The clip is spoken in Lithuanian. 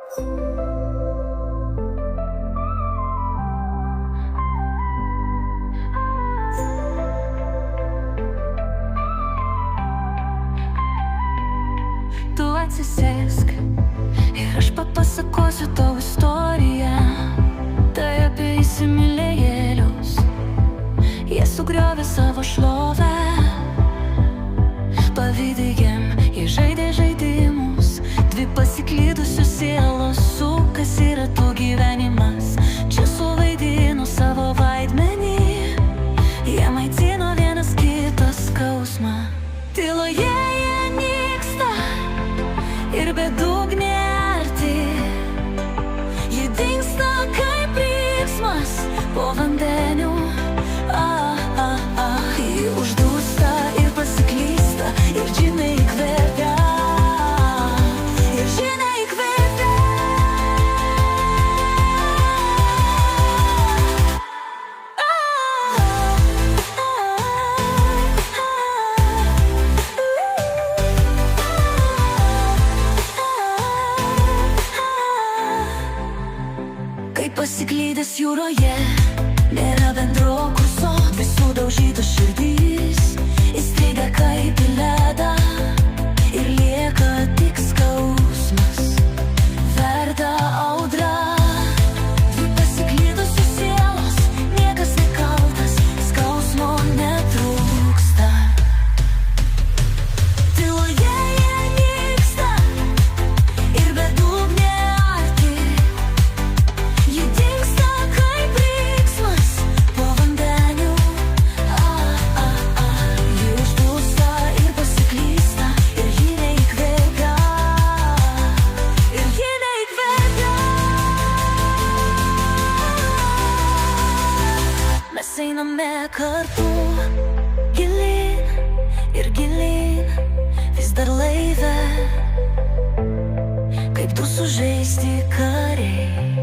Tu atsisėsk ir aš papasakosiu tau istoriją. Tai apie įsimylėjėlius, jie sugriovė savo šlovę. Pavydi jiem, jie žaidė žaidimus, dvi pasiklydusios sielos sukasi ratų gyvenimas. Čia suvaidino savo vaidmenį, jie maitino vienas kitą skausmą. Tyloje jie nyksta ir bedugnė arti, jie dingsta kaip riksmas po vandeniu. Jie uždūsta ir pasiklysta, ir džinai įkvėpia, ir džinai įkvėpia. Kaip pasiklydęs jūroje, nėra bendro kurso, visų daužytos širdys įstrigę kaip į ledą, ir lieka tik skausmas, verda audra. Dvi pasiklydusios sielos, niekas nekaltas, skausmo netrūksta. Tyloje jie nyksta ir bedugnė arti, jie dingsta kaip riksmas po vandeniu. Jie uždūsta ir pasiklysta, ir ji neįkvėpia, ir ji neįkvėpia. Mes einame kartu, gilyn ir gilyn, vis dar laive, kaip du sužeisti kariai.